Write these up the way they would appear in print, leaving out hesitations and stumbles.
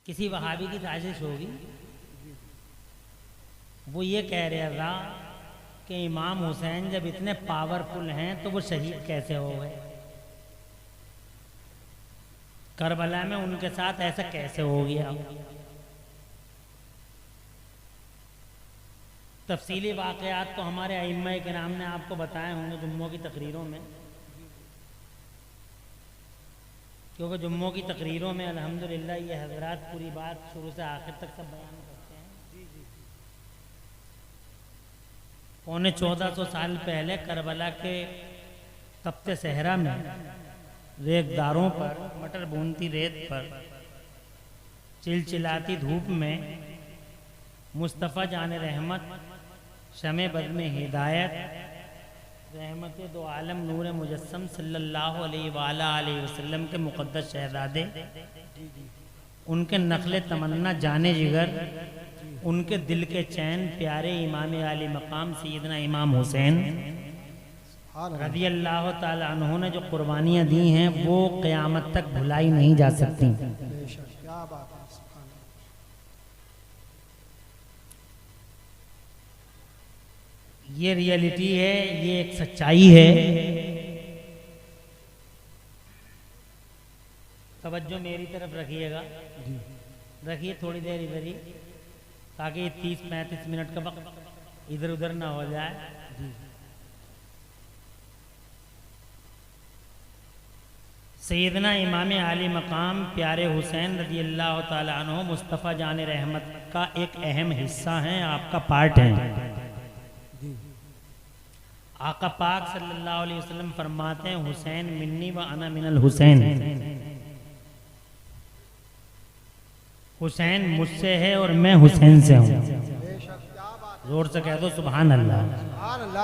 किसी वहाबी की साजिश होगी। वो ये कह रहा था कि इमाम हुसैन जब इतने पावरफुल हैं तो वो शहीद कैसे हो गए, करबला में उनके साथ ऐसा कैसे हो गया। तफसीली वाक़यात तो हमारे अइम्मा किराम ने आपको बताए होंगे जुम्मों की तकरीरों में, क्योंकि जुम्मों की तकरीरों में अल्हम्दुलिल्लाह ये हजरात पूरी बात शुरू से आखिर तक सब बयान करते हैं। पौने 1400 साल पहले करबला के तप्ते सहरा में रेतदारों पर, मटर बूनती रेत पर, चिलचिलाती धूप में मुस्तफ़ा जान रहमत, शमे बद में हिदायत, रहमत दो आलम नूर मुजस्सम सल्लल्लाहु अलैहि वसल्लम के मुक़द्दस शहज़ादे, उनके नक़्ल तमन्ना जाने जिगर, उनके दिल के चैन प्यारे इमाम आली मकाम सैयदना इमाम हुसैन रज़ी अल्लाह ताला अन्हु ने जो कुर्बानियाँ दी हैं वो क़यामत तक भुलाई नहीं जा सकती। ये रियलिटी है, ये एक सच्चाई है। तवज्जो मेरी तरफ रखिएगा, रखिए थोड़ी देर इधर ही, ताकि 30-35 मिनट का वक्त इधर उधर ना हो जाए। सैयदना इमाम आली मकाम प्यारे हुसैन रज़ी अल्लाह ताला अन्हु मुस्तफ़ा जान रहमत का एक अहम हिस्सा हैं, आपका पार्ट हैं। आका पाक सल्लल्लाहु अलैहि वसल्लम फरमाते हैं हुसैन मिन्नी व अना मिनल हुसैन, हुसैन मुझसे है और मैं हुसैन से हूँ। जोर से कह दो सुभान अल्लाह,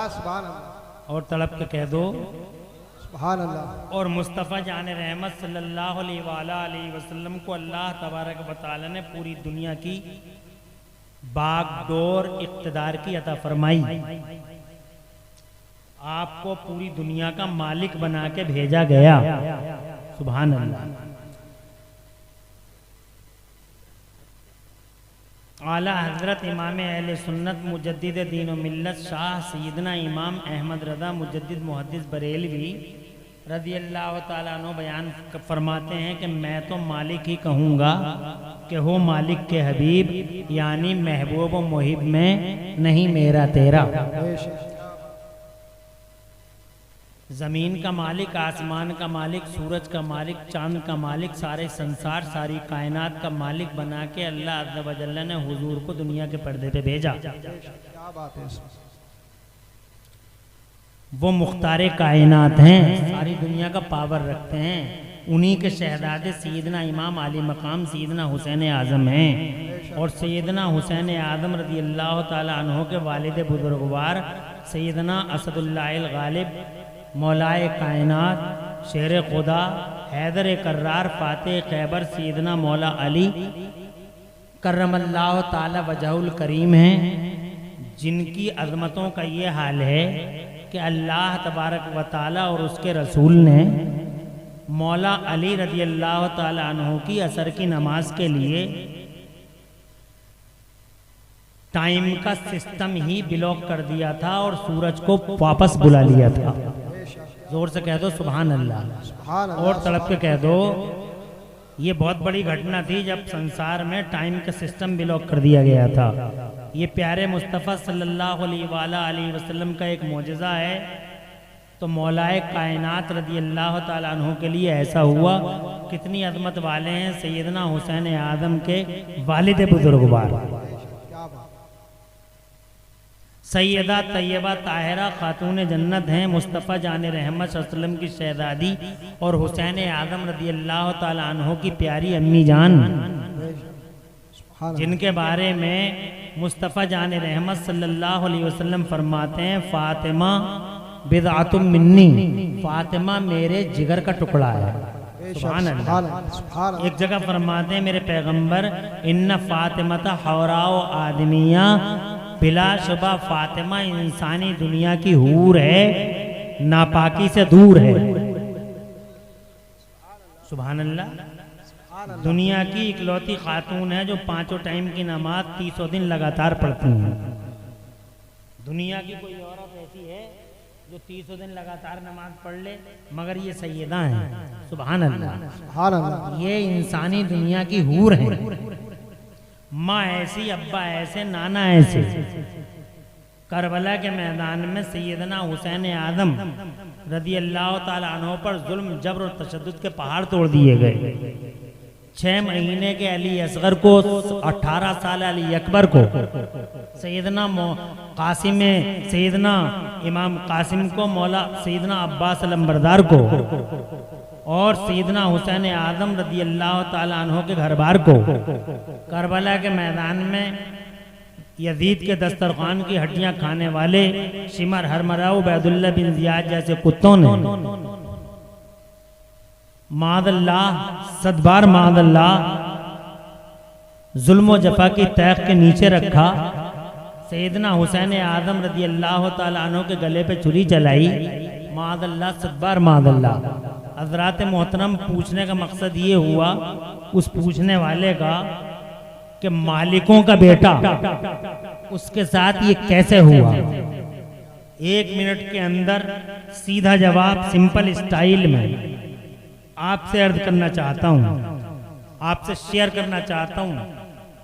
सुभान अल्लाह, और तड़प के कह दो सुभान अल्लाह। और मुस्तफ़ा जान रहमत सल्लल्लाहु अलैहि वसल्लम को अल्लाह तबारक व तआला ने पूरी दुनिया की बागडोर इक़्तिदार की अता फरमाई। आपको पूरी दुनिया का मालिक बना के भेजा गया। सुभान अल्लाह। आला हजरत इमाम अहले सुन्नत मुजद्दिद दीन व मिल्लत शाह सैयदना इमाम अहमद रज़ा मुजद्दिद मुहद्दिस बरेलवी रज़ी अल्लाह ताला अन्हु बयान फरमाते हैं कि मैं तो मालिक ही कहूँगा कि हो मालिक के हबीब, यानी महबूब व मुहिब में नहीं मेरा तेरा। ज़मीन का मालिक, आसमान का मालिक, सूरज का मालिक, चांद का मालिक, सारे संसार सारी कायनात का मालिक बना के अल्लाह अज़्ज़ा व जल्ला ने हुजूर को दुनिया के पर्दे पे भेजा। क्या बात है। वो मुख्तारे कायनात हैं, सारी दुनिया का पावर रखते हैं। उन्हीं के शहजादे सैयदना इमाम आली मकाम सैयदना हुसैन आज़म हैं। और सैयदना हुसैन आज़म रज़ी अल्लाह ताला अन्हु के वालिद बुजुर्गवार सैयदना असदुल्लाह गालिब, मौलाए कायनात, शेर खुदा, हैदर कर्रार, फातेह खैबर सैयदना मौला अली करमल्लाहु ताला वजहुल करीम हैं, जिनकी अज़मतों का ये हाल है कि अल्लाह तबारक व ताला और उसके रसूल ने मौला अली रज़ी अल्लाह ताला अन्हु की असर की नमाज के लिए टाइम का सिस्टम ही ब्लॉक कर दिया था और सूरज को वापस बुला लिया था। जोर से कह दो सुभान अल्लाह, और तड़प के कह दो ये बहुत बड़ी घटना थी जब संसार में टाइम का सिस्टम ब्लॉक कर दिया गया था। ये प्यारे मुस्तफ़ा सल्लल्लाहु अलैहि वसल्लम का एक मोजज़ा है। तो मौलाए कायनात रज़ी अल्लाह ताला अन्हु के लिए ऐसा हुआ। कितनी अज़मत वाले हैं सैयदना हुसैन आज़म के वालिद बुजुर्गवार सैयदा तैयबा ताहिरा खातून जन्नत हैं, मुस्तफ़ा जान रहमत सल्लल्लाहु अलैहि वसल्लम की शहज़ादी और हुसैन आज़म रज़ी अल्लाह ताला अन्हु की प्यारी अम्मी जान, जिनके बारे में मुस्तफ़ा जान रहमत सल्लल्लाहु अलैहि वसल्लम फरमाते हैं फातिमा बिदअतुम मिन्नी, फातिमा मेरे जिगर का टुकड़ा है। सुभान अल्लाह। एक जगह फरमाते हैं मेरे पैगंबर इन्ना फातिमता हौराओ आदमिया, बिलाशुबा फातिमा इंसानी दुनिया की हूर है, नापाकी से दूर है। सुभान अल्लाह। दुनिया की इकलौती खातून है जो 5 टाइम की नमाज 300 दिन लगातार पढ़ती हैं। दुनिया की कोई औरत ऐसी है जो 300 दिन लगातार नमाज पढ़ ले, मगर ये सैयदा हैं। सुभान अल्लाह। ये इंसानी दुनिया की हूर हैं। माँ ऐसी, अब्बा ऐसे, नाना ऐसे। करबला के मैदान में सैयदना हुसैन आदम रदी अल्लाह ताला अन्हु पर जुल्म, जबर और तशद्दुद के पहाड़ तोड़ दिए गए। 6 महीने के अली असगर को, 18 साल अली अकबर को, सैयदना कासिम, सैयदना इमाम कासिम को, मौला सैयदना अब्बास अलंबरदार को और सैयदना हुसैन आदम रदी अल्लाह ताला अन्हु के घर बार को करबला के मैदान में यजीद के दस्तरखान की हड्डियां खाने वाले शिमर हरमरा उबैदुल्ला बिन जियाद जैसे कुत्तों ने मादल्लाह, सदबार मादल्लाह, जुल्म जफा की तैख के नीचे रखा। सैयदना हुसैन आदम रदी अल्लाह ताला अन्हु के गले पे छुरी चलाई। मादल्लाह, सदबार मादल्लाह। हज़रात मोहतरम, पूछने का मकसद ये हुआ उस पूछने वाले का कि मालिकों का बेटा उसके साथ ये कैसे हुआ। 1 मिनट के अंदर सीधा जवाब सिंपल स्टाइल में आपसे अर्ज करना चाहता हूँ, आपसे शेयर करना चाहता हूँ।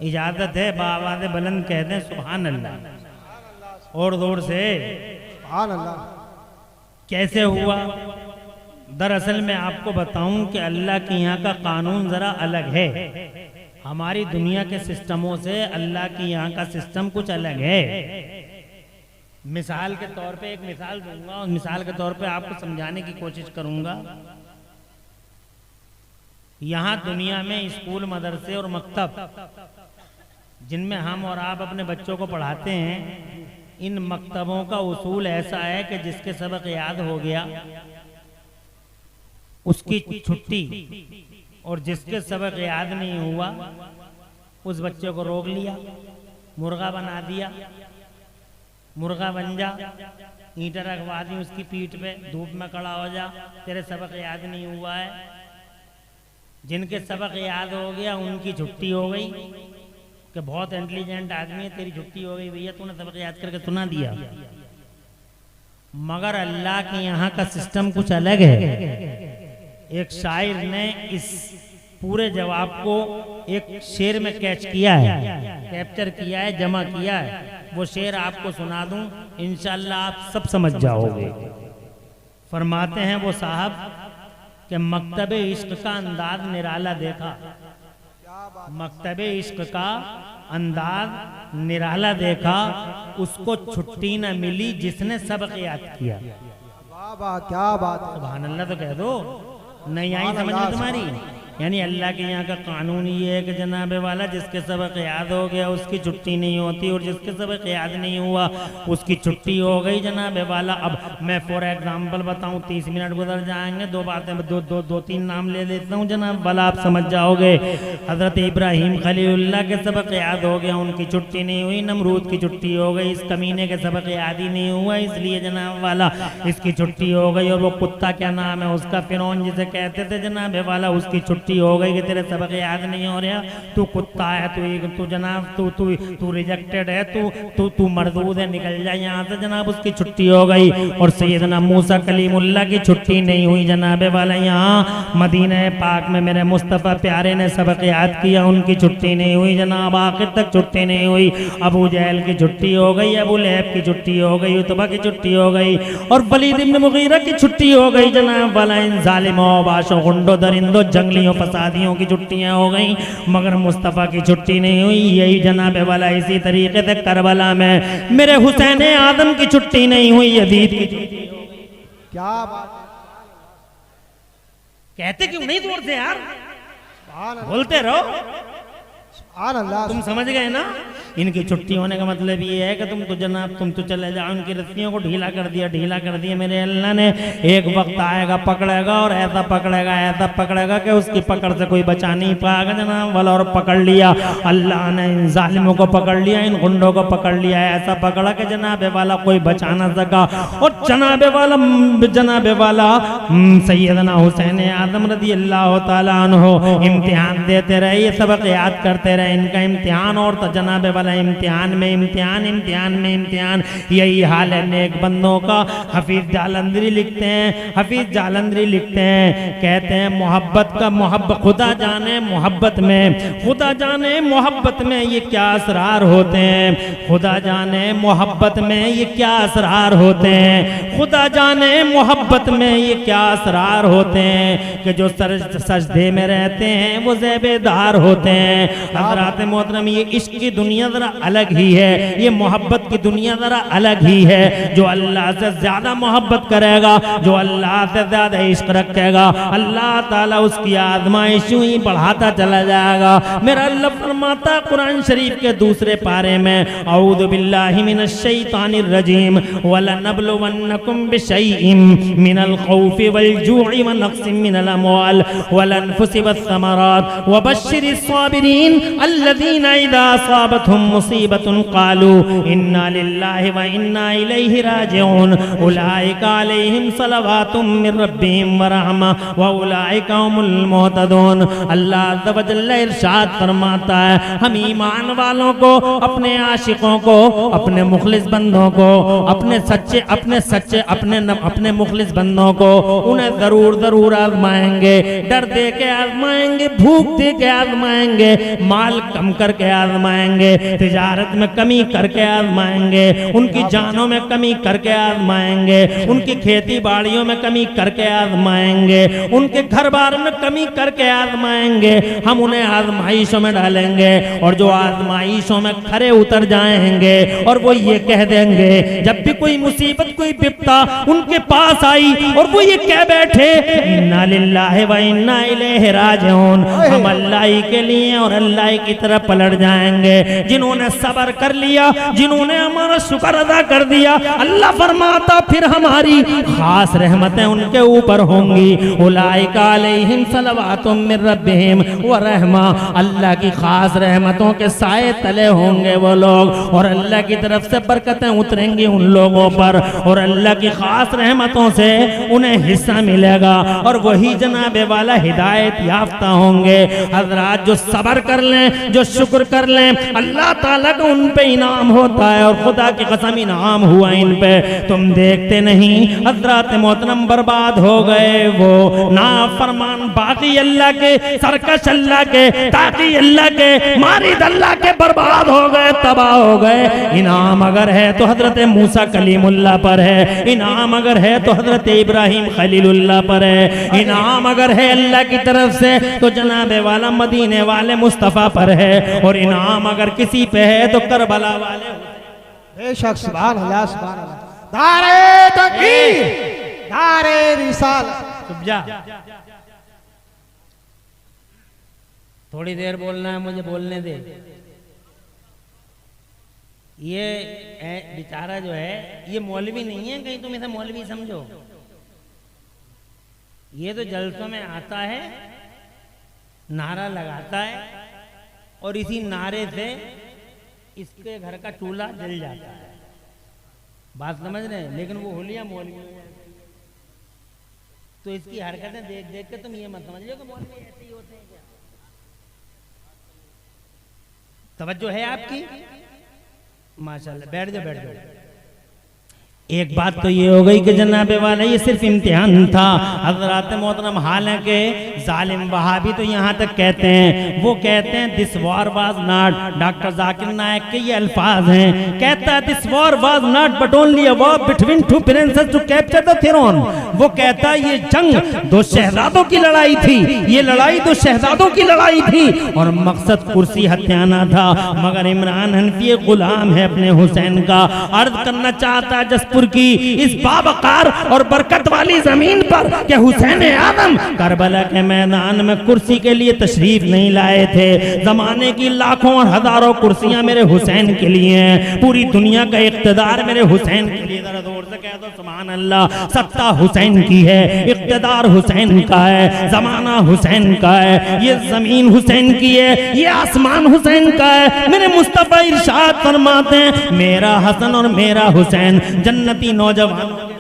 इजाजत है बावाज़ बुलंद कह दें सुभान अल्लाह और जोर से सुभान अल्लाह। कैसे हुआ? दरअसल मैं आपको बताऊं कि अल्लाह के यहाँ का कानून जरा अलग है। हमारी दुनिया के सिस्टमों से अल्लाह के यहाँ का सिस्टम कुछ अलग है। मिसाल के तौर पे एक मिसाल दूंगा और मिसाल के तौर पे आपको समझाने की कोशिश करूंगा। यहाँ दुनिया में स्कूल, मदरसे और मकतब जिनमें हम और आप अपने बच्चों को पढ़ाते हैं, इन मकतबों का उसूल ऐसा है कि जिसके सबक याद हो गया उसकी छुट्टी, और जिसके सबक याद नहीं हुआ उस बच्चे को रोक लिया, मुर्गा बना दिया, मुर्गा बन जा, ईंटें रखवा दी उसकी पीठ पे, धूप में खड़ा हो जा, तेरे सबक याद नहीं हुआ है। जिनके सबक याद हो गया उनकी छुट्टी हो गई कि बहुत इंटेलिजेंट आदमी है, तेरी छुट्टी हो गई भैया, तूने सबक याद करके सुना दिया। मगर अल्लाह के यहाँ का सिस्टम कुछ अलग है। एक शायर ने इस पूरे जवाब को एक शेर में कैच किया है, कैप्चर किया है, जमा किया है। वो शेर आपको सुना दूं, इंशाअल्लाह आप सब समझ जाओगे। फरमाते हैं वो साहब कि मकतबे इश्क का अंदाज निराला देखा, मकतबे इश्क का अंदाज निराला देखा, उसको छुट्टी न मिली जिसने सबक याद किया। वाह, क्या बात है। सुभान अल्लाह तो कह दो, नहीं आई समझ में तुम्हारी? यानी अल्लाह के यहाँ का कानून ये है कि जनाब वाला जिसके सबक याद हो गया उसकी छुट्टी नहीं होती, और जिसके सबक याद नहीं हुआ उसकी छुट्टी हो गई जनाब वाला। अब मैं फॉर एग्जांपल बताऊं, 30 मिनट गुजर जाएंगे, दो बातें दो तीन नाम ले लेता हूँ जनाब वाला, आप समझ जाओगे। हजरत इब्राहिम खलीलुल्लाह के सबक याद हो गया, उनकी छुट्टी नहीं हुई। नमरूद की छुट्टी हो गई, इस कमीने के सबक याद ही नहीं हुआ, इसलिए जनाब वाला इसकी छुट्टी हो गई। और वो कुत्ता क्या नाम है उसका, फिरौन जिसे कहते थे जनाब वाला, उसकी छुट्टी हो गई कि तेरे सबक याद नहीं हो रहा, तू कुत्ता है, तू जनाब तू रिजेक्टेड है, तू मरदूद है, निकल जाए यहाँ से जनाब, उसकी छुट्टी हो गई। और सैयदना मूसा कलीमुल्लाह की छुट्टी नहीं हुई जनाब वाला, यहाँ मदीना पाक में मेरे मुस्तफ़ा प्यारे ने सबक याद किया, उनकी छुट्टी नहीं हुई जनाब, आखिर तक छुट्टी नहीं हुई। अबू जहल की छुट्टी हो गई, अबू लहब की छुट्टी हो गई, उतबा की छुट्टी हो गई, और वलीद इब्न मुगीरा की छुट्टी हो गई जनाब वाला। इन जालिमों, बाशों, गुंडों, दरिंदों, जंगलियों, फसादियों की छुट्टियां हो गई, मगर मुस्तफ़ा की छुट्टी नहीं हुई। यही जनाब वाला इसी तरीके से करबला में मेरे हुसैन आदम की छुट्टी नहीं हुई, यजीद की छुट्टी हो गई। क्या बात है। कहते क्यों नहीं जोर से यार, सुभान अल्लाह, बोलते रहो। सुभान अल्लाह। तुम समझ गए ना? इनकी छुट्टी होने का मतलब ये है कि तुम तो जनाब तुम तो चले जाओ। उनकी रस्सियों को ढीला कर दिया मेरे अल्लाह ने। एक वक्त आएगा पकड़ेगा और ऐसा पकड़ेगा कि उसकी पकड़ से कोई बचा नहीं पाएगा जनाब वाला। और पकड़ लिया अल्लाह ने, इन जालिमों को पकड़ लिया, इन गुंडों को पकड़ लिया, ऐसा पकड़ा कि जनाब वाला कोई बचा ना सका। और जनाब वाला सैयदना हुसैन आदम रज़ी अल्लाह ताला अन्हु इम्तिहान देते रहे, ये सबक याद करते रहे। इनका इम्तिहान और तो जनाब वाला इम्तिहान में इम्तिहान। यही हाल है नेक बंदों का। हफीज जालंधरी लिखते हैं, कहते हैं मोहब्बत खुदा जाने मोहब्बत में ये क्या असरार होते हैं। खुदा जाने मोहब्बत में ये क्या असरार होते हैं। खुदा जाने मोहब्बत में ये क्या असरार होते हैं कि जो सजदे में रहते हैं वो ज़ेबेदार होते हैं। हज़रात मोहतरम, ये इश्क की दुनिया ज़रा अलग ही है, ये मोहब्बत की दुनिया ज़रा अलग ही है। जो अल्लाह से ज़्यादा मोहब्बत करेगा, जो अल्लाह से ज़्यादा इश्क रखेगा, अल्लाह ताला उसकी आज़माइश यूं ही बढ़ाता चला जाएगा। मेरा अल्लाह फरमाता कुरान शरीफ के दूसरे पारे में, औज़ु बिल्लाहि मिनश शैतानिर रजीम, वलनब्लुवन्नकुम बिशैइन मिनल खौफि वल जू'i व नक़्सिन मिनल अमवाल वल अनफुसि वस्समरात वबश्शिरिस साबिरीन अल्लज़ीना इज़ा असाबतहुम मुसीबतुन क़ालू इन्ना लिल्लाहि व इन्ना इलैहि राजिऊन उलाइका अलैहिम सलवातुम मिर रब्बिहिम व रहमा व उलाइका हुमुल मुहतदून। अल्लाह अज़्ज़ व जल्ल इरशाद फरमाता है, हम ईमान वालों को, अपने आशिकों को, अपने मुखलिस बंदों को, अपने मुखलिस बंदों को उन्हें जरूर आजमाएंगे। डर दे के आजमाएंगे, भूख दे के आजमाएंगे, माल कम करके आजमाएंगे, तिजारत में कमी करके आजमाएंगे, उनकी जानों में कमी करके आजमाएंगे, उनकी खेती बाड़ियों में कमी करके आजमाएंगे, उनके घर बार में कमी करके आजमाएंगे। हम उन्हें आजमाइशों में डालेंगे और जो आजमाइशों में खरे उतर जाएंगे और वो ये कह देंगे, जब भी कोई मुसीबत कोई विपदा उनके पास आई और वो ये कह बैठे इन्ना लिल्लाहि व इन्ना इलैहि राजिऊन, हम अल्लाह ही के लिए और अल्लाह की तरफ पलट जाएंगे। जिन्होंने सब्र कर लिया, जिन्होंने हमारा शुक्र अदा कर दिया, अल्लाह फरमाता फिर हमारी खास रहमतें उनके ऊपर होंगी। उलाइका अलैहिम सलवातुम मिर रब्बिहिम व रहमा, अल्लाह की खास रहमतों के साए तले होंगे वो लोग और अल्लाह की तरफ से बरकतें उतरेंगी उन लोगों पर और अल्लाह की खास रहमतों से उन्हें हिस्सा मिलेगा और वही जनाबे वाला हिदायत याफ्ता होंगे। हजरात, जो सब्र कर लें, जो शुक्र कर लें, अल्लाह ताला का उन पे इनाम होता है और खुदा की कसम इनाम हुआ इन पे। तुम देखते नहीं हजरात मोहतरम, बर्बाद हो गए वो नाफरमान बाकी अल्लाह के, सरकश अल्लाह के, ताकि अल्लाह के, मारिद अल्लाह के बर्बाद हो गए, तबाह हो गए। इनाम अगर है तो हजरत मूसा कलीमुल्लाह पर है, इनाम अगर है तो हजरत इब्राहिम खलीलुल्लाह पर है, इनाम अगर है अल्लाह की तरफ से तो जनाबे वाला मदीने वाले मुस्तफ़ा पर है और इनाम अगर किसी पे है तो करबला वाले। बेशक, सुभान अल्लाह, सुभान अल्लाह। नारे तकबीर, नारे रिसालत। चुप जा, थोड़ी देर बोलना है, मुझे बोलने दे। ये बेचारा जो है ये मौलवी नहीं है, कहीं तुम इसे मौलवी समझो। ये तो जलसों में आता है, नारा लगाता है और इसी नारे से इसके घर का चूल्हा जल जाता है। बात समझ रहे हैं? लेकिन वो होलिया मौलवी है। तो इसकी हरकतें देख देख के तुम ये मत समझ लो कि मौलवी ऐसे ही होते हैं क्या। तवज्जो है आपकी? माशाल्लाह, बैठ जाओ। एक बात तो ये हो गई कि जनाबे वाला ये सिर्फ इम्तिहान था। हज़रात मोहतरम, हालांकि जालिम वहाबी तो यहाँ तक कहते हैं, वो कहते हैं this war was not, doctor Zakir Naik के ये अल्फाज हैं, कहता है this war was not but only a war between two princes to capture the throne. वो कहता है ये जंग दो शहजादों की लड़ाई थी, ये लड़ाई दो शहजादों की लड़ाई थी और मकसद कुर्सी हत्याना था। मगर इमरान हनफी गुलाम है अपने हुसैन का। अर्ज करना चाहता है जसपुर की इस बावकार और बरकत वाली जमीन पर कि हुसैन आदम करबला के मैदान में कुर्सी के लिए तशरीफ नहीं लाए थे। जमाने की लाखों और हजारों कुर्सियां मेरे हुसैन के लिए हैं, पूरी दुनिया का इख्तिदार मेरे हुसैन के लिए। जरा जोर से कह दो सुभान अल्लाह। सत्ता हुसैन की है, इख्तिदार हुसैन का है, जमाना हुसैन का है, ये जमीन हुसैन की है, ये आसमान हुसैन का है। मेरे मुस्तफा इरशाद फरमाते हैं मेरा हसन और मेरा हुसैन जन्नती नौजवान।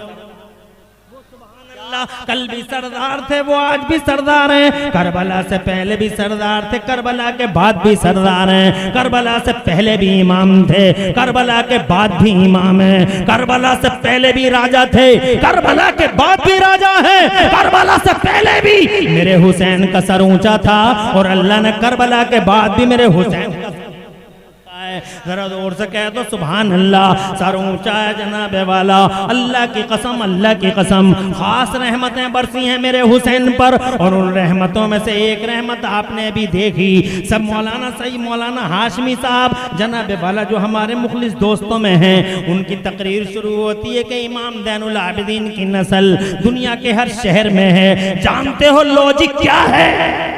कल भी सरदार थे, वो आज भी सरदार हैं। करबला से पहले भी सरदार थे, करबला के बाद भी सरदार हैं। करबला से पहले भी इमाम थे, करबला के बाद भी इमाम हैं। करबला से पहले भी राजा थे, करबला के बाद भी राजा हैं। करबला से पहले भी मेरे हुसैन का सर ऊंचा था और अल्लाह ने करबला के बाद भी मेरे हुसैन का जरा जोर से कह दो सुभान अल्लाह। सर ऊंचा है जनाबे वाला। अल्लाह की कसम, अल्लाह की कसम, खास रहमतें बरसी हैं मेरे हुसैन पर। और उन रहमतों में से एक रहमत आपने भी देखी। सब मौलाना सही मौलाना हाशमी साहब जनाबे वाला जो हमारे मुखलिस दोस्तों में हैं, उनकी तकरीर शुरू होती है कि इमाम ज़ैनुल आबिदीन की नस्ल दुनिया के हर शहर में है। जानते हो लॉजिक क्या है?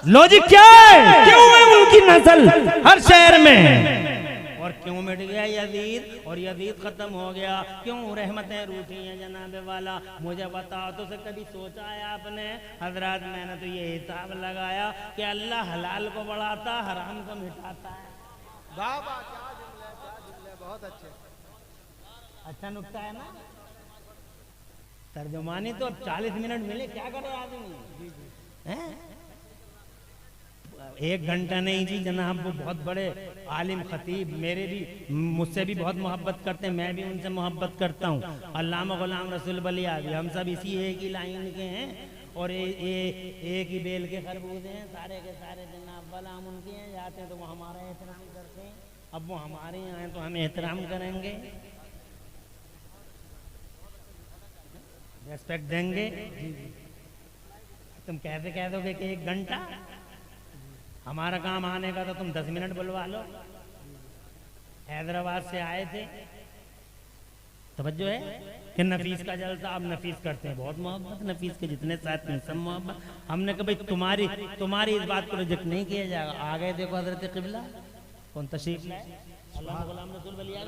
लॉजिक क्या है? क्यों है उनकी नस्ल हर शहर में? और क्यों मिट गया यजीद और यजीद खत्म हो गया? क्यों रहमतें रूठी हैं जनाबे वाला? मुझे बताओ तो से कभी सोचा है आपने? हजरत मैंने तो ये हिसाब लगाया कि अल्लाह हलाल को बढ़ाता, हराम को मिटाता है। वाह वाह, क्या जुमले, बहुत अच्छे। अच्छा नुक्ता है ना? तर्जुमानी तो 40 मिनट मिले, क्या करे आदमी? हैं? 1 घंटा नहीं जी जनाब। वो बहुत बड़े आलिम खतीब, मेरे भी मुझसे भी बहुत मोहब्बत करते हैं, मैं भी उनसे मोहब्बत करता हूँ। अल्लामा गुलाम रसूल बलियावी, हम सब इसी एक ही लाइन के हैं और एक ही बेल के खरबूजे हैं सारे के सारे जनाब वाला। हम उनके यहाँ जाते हैं तो वो हमारा एहतराम करते हैं, अब वो हमारे यहाँ आए तो हम एहतराम करेंगे, रेस्पेक्ट देंगे। तुम कैसे कह दोगे कि 1 घंटा? हमारा काम आने का तो तुम 10 मिनट बुलवा लो। हैदराबाद से आए थे, तवज्जो है कि नफीस का जलसा आप नफीस करते हैं, बहुत मोहब्बत नफीस के जितने साथ में सब मोहब्बत। हमने कहा भाई तुम्हारी इस बात को रिजेक्ट नहीं किया जाएगा। आ गए देखो हजरत क़िबला कौन तशरीफ लाए, अल्लाह गुलाम रसूल बलियावी।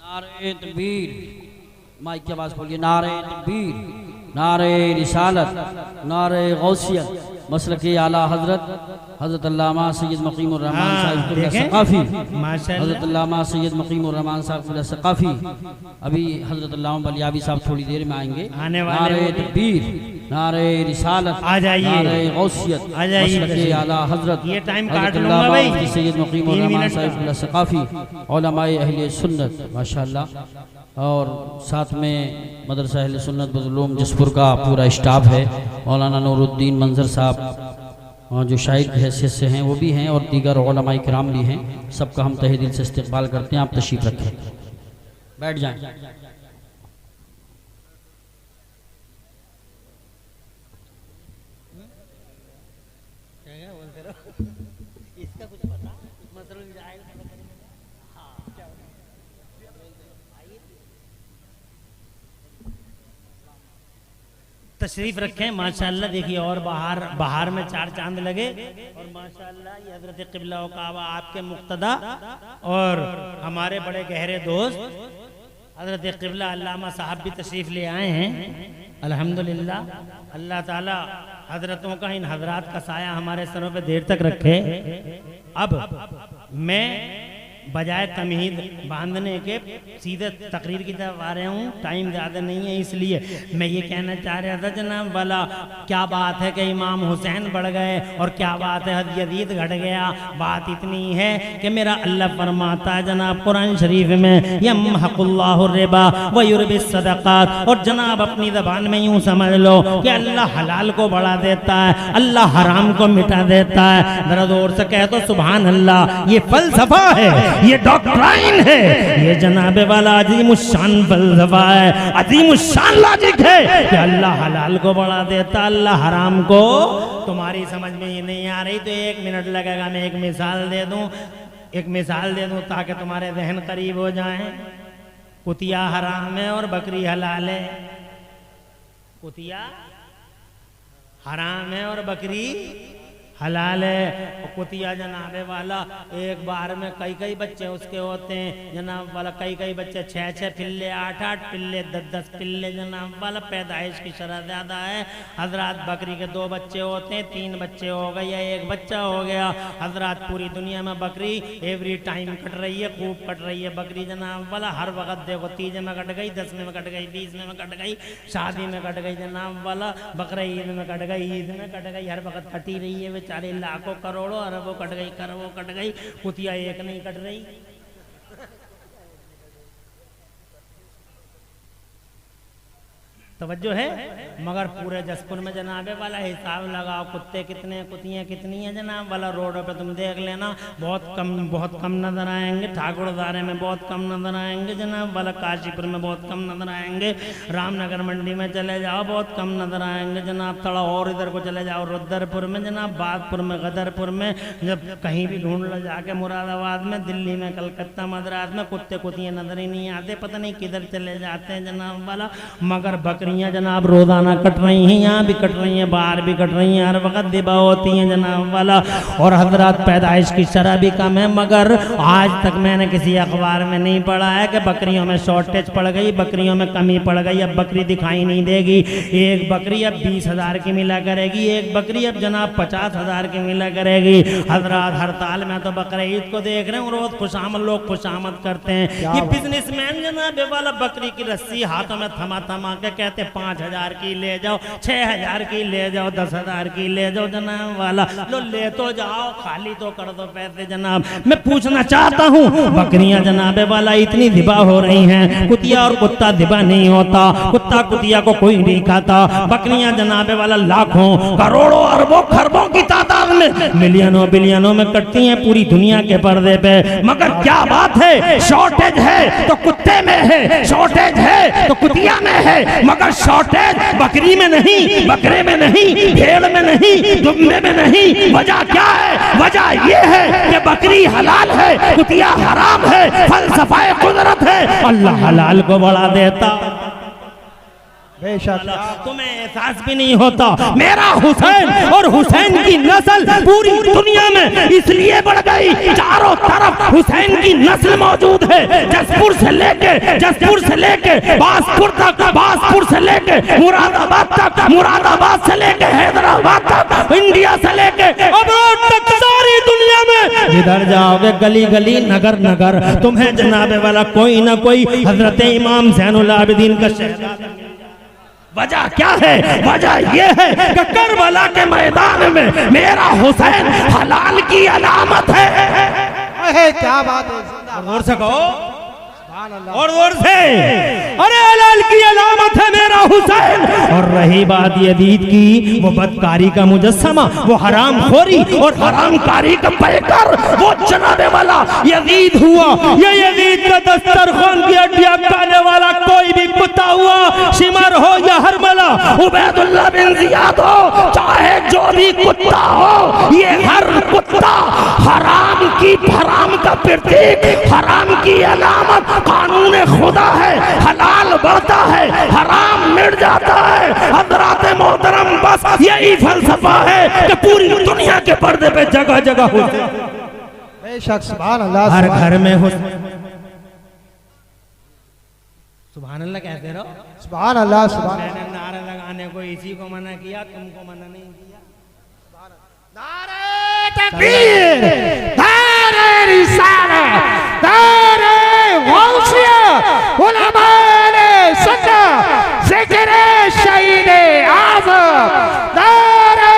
नारे तकबीर, माइक की आवाज खोलिए। नारे तकबीर, नारे रिसालत, नारे गौसियत, मसलके आला हजरत अल्लामा सैयद मकीमुर रहमान साहिब सकाफी, हजरत अल्लामा सैयद मकीमुर रहमान साहिब सकाफी। अभी हजरत अल्लामा बलियावी साहब थोड़ी देर में आएंगे। नारे तकबीर, नारे रिसालत, आ जाइए, नारे गौसियत, आ जाइए, मसलके आला हजरत ये टाइम काट लूंगा भाई। सैयद मकीमुर रहमान साहिब सकाफी, उलमाए अहले सुन्नत माशाअल्लाह, और साथ में मदरसा अहले सुन्नत बज़लूम जसपुर का पूरा स्टाफ है। मौलाना नूरुद्दीन मंजर साहब जो शाहिद की हैसियत से हैं वो भी हैं, और दीगर उलमाए किराम भी हैं। सबका हम तहे दिल से इस्तकबाल करते हैं। आप तशरीफ़ रखें, बैठ जाएं। इसका कुछ पता मतलब तशरीफ रखें माशाअल्लाह। देखिए और बाहर में 4 चांद लगे और माशाअल्लाह ये हजरत क़िबला काबा आपके मुक्तदा और हमारे बड़े गहरे दोस्त हजरत क़िबला अल्लामा साहब भी तशरीफ ले आए हैं। अल्हम्दुलिल्लाह, अल्लाह ताला हजरतों का, इन हजरात का साया हमारे सरों पे देर तक रखे। अब मैं बजाय तमहीद बांधने के सीधे तकरीर की तरफ आ रहा हूँ, टाइम ज़्यादा नहीं है, इसलिए मैं ये कहना चाह रहा था जनाब वाला, क्या बात है कि इमाम हुसैन बढ़ गए और क्या बात है यजीद घट गया। बात इतनी है कि मेरा अल्लाह फरमाता है जनाब कुरान शरीफ में, यमहकुल्लाहु रिबा व युरबिस सदक़ात, और जनाब अपनी ज़बान में यूँ समझ लो कि अल्लाह हलाल को बढ़ा देता है, अल्लाह हराम को मिटा देता है। ज़रा जोर से कह दो सुभान अल्लाह। ये फलसफा है, ये डॉक्ट्राइन है, ये जनाबे वाला अजीमुशान फलसफा है, अजीमुशान लॉजिक है कि अल्लाह हलाल को बढ़ा देता, अल्लाह हराम को। तुम्हारी समझ में ये नहीं आ रही तो 1 मिनट लगेगा, मैं एक मिसाल दे दूं ताकि तुम्हारे जहन करीब हो जाएं। कुतिया हराम है और बकरी हलाल है। कुतिया हराम है और बकरी हलाल है। और कुतिया जनाबे वाला एक बार में कई कई बच्चे उसके होते हैं जनाब वाला, कई कई बच्चे 6-6 पिल्ले, 8-8 पिल्ले, 10-10 पिल्ले जनाब वाला। पैदाइश की शरह ज्यादा है हजरात। बकरी के 2 बच्चे होते हैं, 3 बच्चे हो गए या 1 बच्चा हो गया हजरात। पूरी दुनिया में बकरी एवरी टाइम कट रही है, खूब कट रही है बकरी जनाब वाला। हर वक्त देखो, 3 में कट गई, 10 में कट गई, 20 में कट गई, शादी में कट गई जनाब वाला, बकरा ईद में कट गई, ईद में कट गई, हर वक्त कटी रही है बेचारे। लाखों करोड़ों अरबों कट गई, करोड़ों कट गई, कुतिया एक नहीं कट रही। तवज्जो है। मगर पूरे जसपुर में जनाबे वाला हिसाब लगाओ, कुत्ते कितने, कुतियाँ कितनी हैं जनाब वाला। रोडों पे तुम देख लेना, बहुत कम नजर आएंगे। ठाकुरदारे में बहुत कम नजर आएंगे जनाब वाला। काशीपुर में बहुत कम नजर आएंगे। रामनगर मंडी में चले जाओ, बहुत कम नजर आएंगे जनाब। थोड़ा और इधर को चले जाओ, रुद्रपुर में जनाब, बागपुर में, गदरपुर में, जब कहीं भी ढूंढ लो जाके, मुरादाबाद में, दिल्ली में, कलकत्ता, मद्रास में, कुत्ते कुतियाँ नजर ही नहीं आते। पता नहीं किधर चले जाते हैं जनाब वाला। मगर बकरियां जनाब रोजाना कट रही हैं, यहाँ भी कट रही हैं, बाहर भी कट रही हैं, हर वक्त दिबा होती हैं जनाब वाला। और हजरात पैदाइश की शरह भी कम है। मगर आज तक मैंने किसी अखबार में नहीं पढ़ा है कि बकरियों में शॉर्टेज पड़ गई, बकरियों में कमी पड़ गई, अब बकरी दिखाई नहीं देगी। एक बकरी अब 20,000 की मिला करेगी, एक बकरी अब जनाब 50,000 की मिला करेगी हजरात। हड़ताल में तो बकरे ईद को देख रहे हैं, रोज खुशामद लोग खुशामद करते हैं। ये बिजनेसमैन जनाब वाला बकरी की रस्सी हाथों में थमा थमा के कहते 5,000 की ले जाओ, 6,000 की ले जाओ, 10,000 की ले जाओ जनाब वाला। लो ले तो जाओ, खाली तो कर दो पैसे जनाब। मैं पूछना चाहता हूँ, बकरियां जनाबे वाला इतनी दिबा हो रही हैं, कुतिया और कुत्ता दिबा नहीं होता, कुत्ता कुतिया को कोई नहीं खाता। बकरियां जनाबे वाला लाखों, करोड़ों, अरबों, खरबों की तादाद में, मिलियनों बिलियनों में कटती हैं पूरी दुनिया के पर्दे पे। मगर क्या बात है, शॉर्टेज है तो कुत्ते में है, शॉर्टेज है तो कुतिया में है, मगर शॉर्टेज बकरी में नहीं, बकरे में नहीं, भेड़ में नहीं, दुम्बे में नहीं। वजह क्या है? वजह यह है कि बकरी हलाल है, कुतिया हराम है। फलसफा कुदरत है, अल्लाह हलाल को बढ़ा देता। बेशक तुम्हें एहसास भी नहीं होता। मेरा हुसैन और हुसैन की नस्ल पूरी दुनिया में इसलिए बढ़ गई, चारों तरफ हुसैन की नस्ल मौजूद है। जसपुर से लेके बासपुर तक, बासपुर से लेके मुरादाबाद तक, मुरादाबाद से लेके हैदराबाद तक, इंडिया से लेके अब्रोड तक, सारी दुनिया में जिधर जाओगे गली गली, नगर नगर, तुम्हें जनाबे वाला कोई ना कोई हजरत इमाम ज़ैनुल आबिदीन का शहजादा। वजह क्या है? वजह यह है कि करबला के मैदान में मेरा हुसैन हलाल की अलामत है। क्या बात है, और से कहो, और जोर से, अरे हलाल की अलामत है मेरा हुसैन। और रही बात यजीद की, वो बदकारी का मुजस्समा, वो हराम खोरी और हराम कारी का पैकर, वो जनाबे वाला यजीद हुआ। ये यजीद का दस्तरखान की हड्डियां खाने वाला कोई भी कुत्ता हुआ, शिमर हो या हरमला, उबैदुल्लाह बिन जियाद हो, चाहे जो भी कुत्ता हो, ये हर कुत्ता हराम की, हराम का प्रतीक, हराम की अलामत। कानून खुदा है, हलाल बढ़ता है, हराम मिट जाता है। हजरात मोहतरम, बस यही फलसफा है कि पूरी दुनिया के पर्दे पे जगह जगह होते, बेशक सुभान अल्लाह, हर घर में हो। सुभान अल्लाह कहते रहो, सुभान अल्लाह, सुभान। मैंने नारा लगाने को इसी को मना किया, तुमको मना नहीं किया। नारे तकबीर, नारे रिसालत, नारे गौसियत, उलमाए सुन्नत, ज़िक्र शहीद आज़म, नारे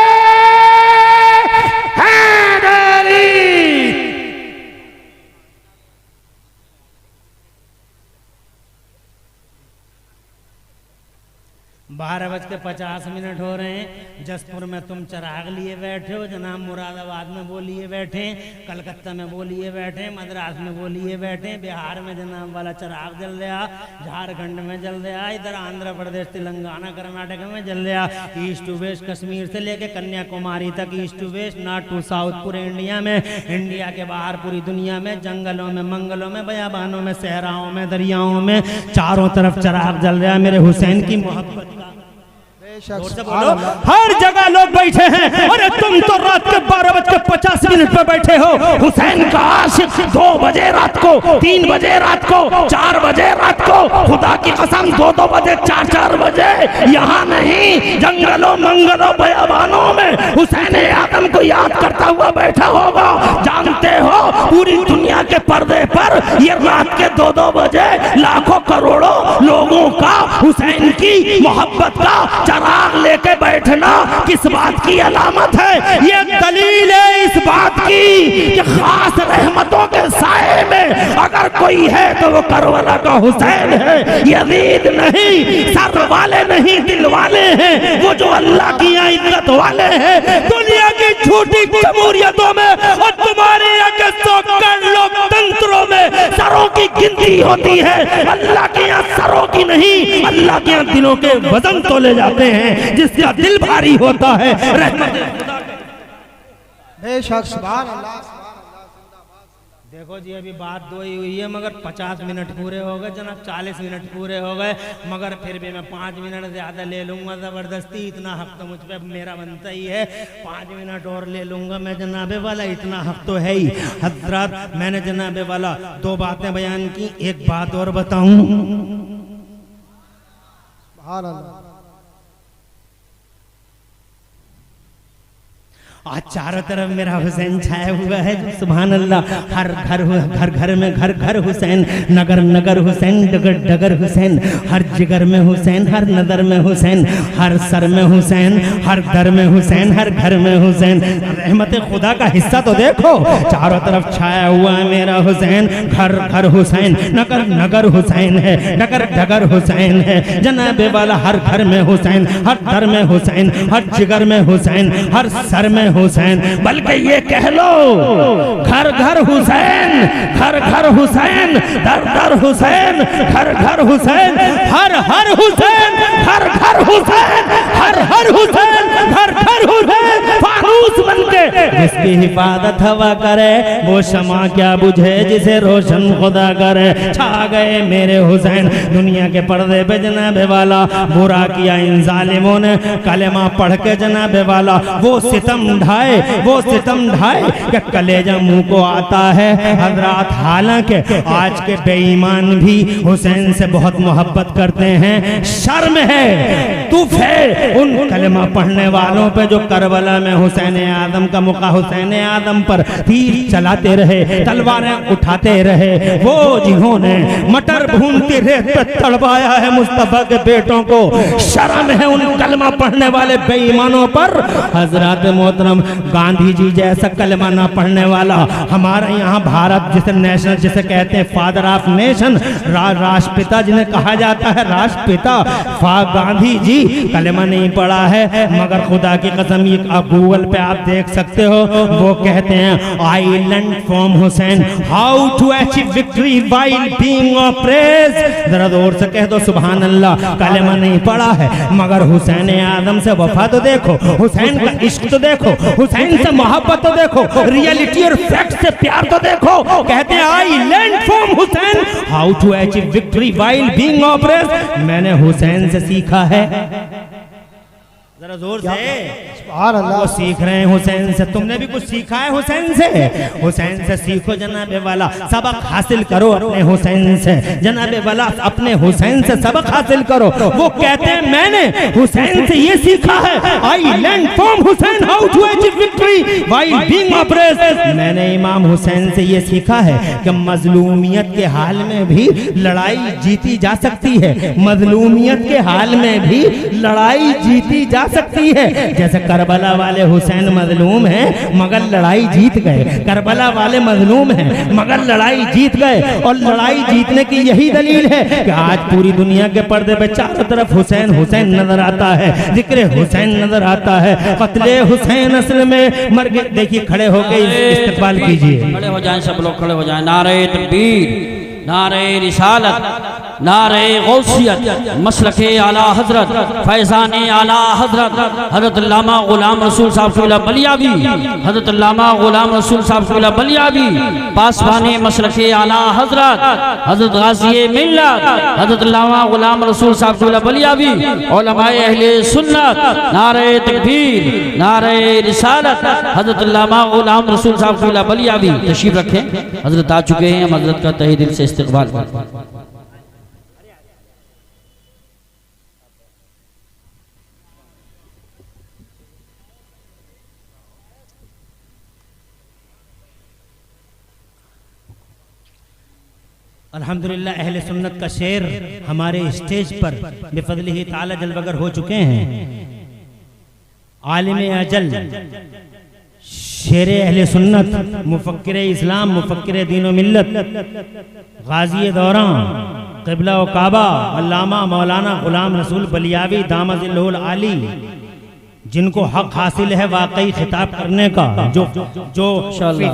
हैदरी। 12:50 हो रहे हैं। जसपुर में तुम चिराग लिए बैठे हो जनाब, मुरादाबाद में वो लिए बैठे, कलकत्ता में वो लिए बैठे, मद्रास में वो लिए बैठे, बिहार में जनाब वाला चिराग जल रहा, झारखंड में जल रहा, इधर आंध्र प्रदेश, तेलंगाना, कर्नाटक में जल रहा। ईस्ट टू वेस्ट, कश्मीर से लेके कन्याकुमारी तक, east to west, north to south, पूरे इंडिया में, इंडिया के बाहर पूरी दुनिया में, जंगलों में, मंगलों में, बयाबानों में, सहराओं में, दरियाओं में, चारों तरफ चिराग जल रहा। मेरे हुसैन की मोहब्बत का से बोलो, हर जगह लोग बैठे हैं। अरे तुम तो रात के 12:50 पे बैठे हो। हुसैन का आशिक 2 बजे रात को, 3 बजे रात को, 4 बजे रात को, खुदा की कसम 2-2 बजे, 4-4 बजे, यहाँ नहीं, जंगलों, मंगलों, बयाबानों में हुसैन आदम को याद करता हुआ बैठा होगा। जानते हो पूरी दुनिया के पर्दे पर ये रात के 2-2 बजे लाखों करोड़ों लोगों का हुसैन की मोहब्बत का चिराग लेके बैठना किस बात की अलामत है? ये दलील है इस बात की कि खास रहमतों के साए में अगर कोई है तो वो करबला का हुसैन है। यजीद नहीं, सर वाले नहीं, दिल वाले हैं वो, जो अल्लाह की इज्जत वाले हैं। दुनिया की झूठी जमहूरियतों में और तुम्हारे यहाँ के लोकतंत्रों में सरों की गिनती होती है। अल्लाह के यहाँ सरों की नहीं, अल्लाह के यहाँ दिलों के वजन तोले जाते हैं। जिसका दिल भारी होता है रहमत खुदा। बेशक सुभान अल्लाह, सुभान अल्लाह, जिंदाबाद। देखो जी अभी बात 2 ही हुई है, मगर 50 मिनट पूरे हो गए जनाब, 40 मिनट पूरे हो गए, मगर फिर भी मैं 5 मिनट ज्यादा ले लूंगा जबरदस्ती। इतना हक तो मुझ पे मेरा बनता ही है, 5 मिनट और ले लूंगा मैं जनाबे वाला, इतना हक तो है ही। हजरत मैंने जनाबे वाला 2 बातें बयान की, एक बात और बताऊं। सुभान अल्लाह, आज चारों तरफ मेरा हुसैन छाया हुआ है। सुभान अल्लाह, हर घर में घर हुसैन, नगर नगर हुसैन, डगर डगर हुसैन, हर जिगर में हुसैन, हर नदर में हुसैन, हर सर में हुसैन, हर दर में हुसैन, हर घर में हुसैन। रहमत खुदा का हिस्सा तो देखो, चारों तरफ छाया हुआ है मेरा हुसैन। घर घर हुसैन, नगर नगर हुसैन है, डगर डगर हुसैन है। जनाबे वाला हर घर में हुसैन, हर दर में हुसैन, हर जिगर में हुसैन, हर सर में हुसैन। बल्कि ये कह लो घर घर हुसैन, घर घर हुसैन, दर दर हुसैन, घर घर हुसैन, हर हर हुसैन, घर घर हुसैन, हर हर हुसैन, घर घर हुसैन। फानूस बनके जिसकी हिफाजत हवा करे वो शमा क्या बुझे जिसे रोशन खुदा करे। छा गए मेरे हुसैन दुनिया के पर्दे पे जनाबे वाला। बुरा किया इन जालिमों ने, कलेमा पढ़ के जनाबे वाला वो सितम ढाए, वो सितम ढाए कि कलेजा मुंह को आता है हजरात। हालांकि आज के बेईमान भी हुसैन से बहुत मोहब्बत करते हैं। शर्म है, तुफ है उन कलेमा पढ़ने वालों पे जो करबला में हुसैन आदम का मुका, हुसैन आदम पर तीर चलाते रहे, तलवारें उठाते रहे। वो जिन्होंने मटर भूनती रेत पे तड़पाया है मुस्तफा के बेटों को। शर्म है उन कलमा पढ़ने वाले बेईमानों पर। हजरत मोहतरम गांधी जी जैसा कलमा ना पढ़ने वाला हमारे यहाँ भारत जिसे नेशनल जिसे कहते हैं फादर ऑफ नेशन, राष्ट्रपिता जिन्हें कहा जाता है राष्ट्रपिता, गांधी जी कलमा नहीं पढ़ा है। मगर खुदा की कसम ये आप गूगल पे आप देख सकते हो, वो कहते हैं I learn from Hussain how to achieve victory while being oppressed. जरा जोर से कह दो सुभान अल्लाह। कलमा नहीं पढ़ा है मगर हुसैन आदम से वफा तो देखो, हुसैन का इश्क तो देखो, हुसैन से मोहब्बत तो देखो, रियलिटी और फैक्ट से प्यार तो देखो। कहते हैं I learn from Hussain how to achieve victory while being oppressed. मैंने हुसैन से सीखा है। जरा जोर से वो सीख रहे हैं हुसैन से। तुमने भी कुछ सीखा है हुसैन से? हुसैन से सीखो जनाबे वाला, सबक हासिल करो अपने हुसैन से। जनाबे वाला अपने हुसैन से सबक हासिल करो। वो कहते हैं मैंने हुसैन से ये सीखा है, I learn from Hussain how to achieve victory while being oppressed. मैंने इमाम हुसैन से ये सीखा है कि मजलूमियत के हाल में भी लड़ाई जीती जा सकती है। मजलूमियत के हाल में भी लड़ाई जीती जा सकती है। जैसे करबला वाले हुसैन मजलूम हैं मगर लड़ाई जीत गए, करबला वाले मजलूम हैं मगर लड़ाई जीत गए। और लड़ाई जीतने की यही दलील है कि आज पूरी दुनिया के पर्दे पे चारों तरफ हुसैन हुसैन नजर आता है, जिक्र हुसैन नजर आता है। कत्ले हुसैन असल में मर गए। देखिए खड़े होकर इस्तकबाल कीजिए, खड़े हो जाएं, सब लोग खड़े हो जाएं। नारे तकबीर, नारे रिसालत, नारे गौसियत, मसलके आला हजरत, फैज़ान आला हजरत, हजरत अल्लामा गुलाम रसूल साहब क़िबला बलियावी, हजरत अल्लामा गुलाम रसूल साहब क़िबला बलियावी, पासवाने मसलके आला हजरत, हजरत गाज़ी मिल्लत, हजरत अल्लामा गुलाम रसूल साहब क़िबला बलियावी, उलमाए अहले सुन्नत, नारे तकबीर, नारे रिसालत, हजरत अल्लामा गुलाम रसूल साहब क़िबला बलियावी। तशरीफ रखें, हजरत आ चुके हैं, हम हजरत का तहे दिल से इस्तकबाल करते हैं। अल्हम्दुलिल्लाह अहले सुन्नत का शेर हमारे स्टेज पर बिफज़लिही ताला जलवगर हो चुके हैं। आलिम अजल, शेर अहले सुन्नत, मुफक्किर इस्लाम, मुफक्किर दीन व मिल्लत, गाज़ी दौरां, क़िबला व काबा, अल्लामा मौलाना गुलाम रसूल बलियावी दामजिल्लुल आली, जिनको हक हासिल है वाकई खिताब करने का, जो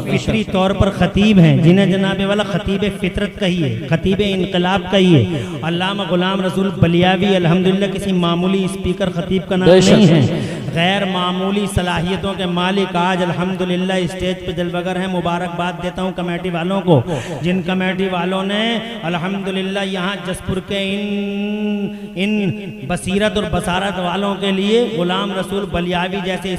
फितरी तौर पर खतीब हैं, जिन्हें जनाबे वाला खतीब फितरत कहिए, खतीब इनकलाब कहिए। अल्लामा गुलाम रसूल बलियावी अल्हम्दुलिल्लाह किसी मामूली स्पीकर खतीब का नाम नहीं है, गैर मामूली सलाहियतों के मालिक आज अल्हम्दुलिल्लाह स्टेज पे जलवगर हैं। मुबारकबाद देता हूँ कमेटी वालों को, जिन कमेटी वालों ने अल्हम्दुलिल्लाह यहाँ जसपुर के इन बसीरत और बसारत वालों के लिए गुलाम रसूल बलियावी जैसे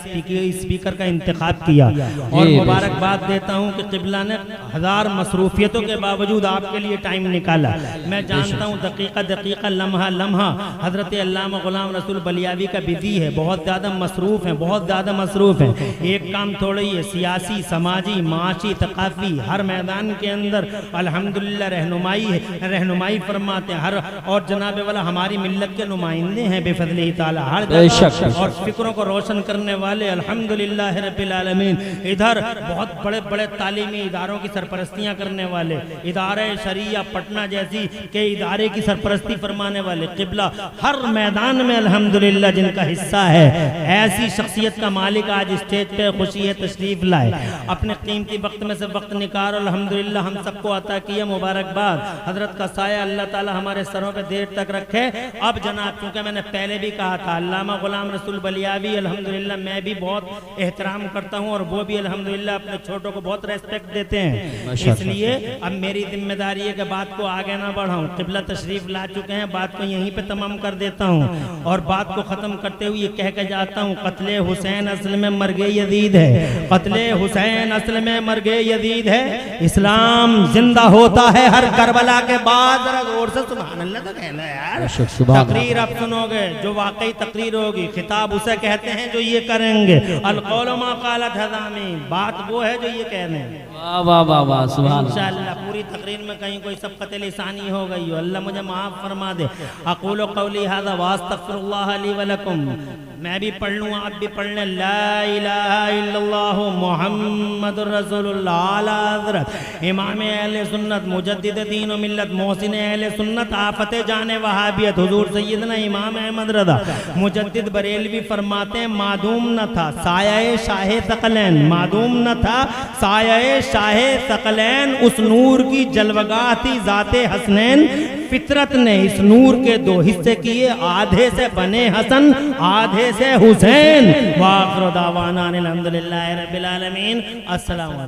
स्पीकर का इंतखाब किया। और मुबारकबाद देता हूँ कि क़िबला ने हजार मसरूफियतों के बावजूद आपके लिए टाइम निकाला। मैं जानता हूँ दकीका दकीका, लम्हा लम्हा हजरत अल्लामा गुलाम रसूल बलियावी का बिजी है, बहुत ज़्यादा मसरूफ़ हैं, बहुत ज़्यादा मसरूफ़ हैं। एक काम थोड़ा ही है, सियासी, समाजी, माशी, तकाफ़ी हर मैदान के अंदर अल्हम्दुलिल्लाह रहनुमाई फरमाते हैं। हर और जनाबे वाला हमारी मिल्लत के नुमाइंदे हैं बेफज़लिही ताला, हर जगह और फिक्रों को रोशन करने वाले अल्हम्दुलिल्लाह रब्बिल आलमीन। इधर बहुत बड़े बड़े तालीमी इदारों की सरपरस्तियाँ करने वाले, इदारे शरिया पटना जैसी के इदारे की सरपरस्ती फरमाने वाले, क़िबला हर मैदान में अल्हम्दुलिल्लाह जिनका हिस्सा है, ऐसी शख्सियत का मालिक आज स्टेज पे खुशी है तशरीफ लाए, अपने कीमती वक्त में से वक्त निकाल अल्हम्दुलिल्लाह हम सबको अता किया। मुबारकबाद, हजरत का साया अल्लाह ताला हमारे सरों पे देर तक रखे। अब जनाब चूँकि मैंने पहले भी कहा था अल्लामा गुलाम रसूल बलियावी अल्हम्दुलिल्लाह मैं भी बहुत एहतराम करता हूँ और वो भी अल्हम्दुलिल्लाह अपने छोटों को बहुत रेस्पेक्ट देते हैं, इसलिए अब मेरी जिम्मेदारी है कि बात को आगे ना बढ़ाऊँ। क़िबला तशरीफ ला चुके हैं, बात को यहीं पे तमाम कर देता हूँ और बात को ख़त्म करते हुए ये कह के जाता हूँ, क़त्ले हुसैन असल में मर्गे यजीद है, क़त्ले हुसैन असल में मर्गे यजीद है। इस्लाम जिंदा होता है हर करबला के बाद। जरा गौर से सुभान अल्लाह तो कहना यार। तकरीर आप सुनोगे जो वाकई तकरीर होगी, खिताब उसे कहते हैं जो ये करेंगे। अलकौल मा क़ालत हज़ामी, बात वो है जो ये कह रहे हैं। वाह वाह वाह वाह, सुभान अल्लाह। इंशाअल्लाह पूरी तकरीर में कहीं कोई सबक़त लिसानी हो गई हो, अल्लाह मुझे माफ़ फरमा दे। अक़ूलु क़ौली हाज़ा व अस्तग़फ़िरुल्लाह ली व लकुम। मैं भी पढ़ लूँ, आप भी पढ़ लें। ला इलाहा इल्लल्लाहु मुहम्मदुर रसूलुल्लाह आला हज़रत इमाम अहले सुन्नत मुजद्दिद दीन व मिल्लत मोहसिन अहले सुन्नत आफत जाने वहाबियत हुजूर सैयदना इमाम अहमद रज़ा मुजद्दिद बरेलवी फरमाते हैं, मादूम न था साये शाहे सकलैन, मादूम न था साये शाहे सकलैन, उस नूर की जलवगाह थी ज़ाते हसनैन। फितरत ने इस नूर के दो हिस्से किए, आधे से बने हसन आधे से हुसैन। वाखिर दावाना अनिल हम्दुलिल्लाहि रब्बिल आलमीन। अस्सलाम वालेकुम।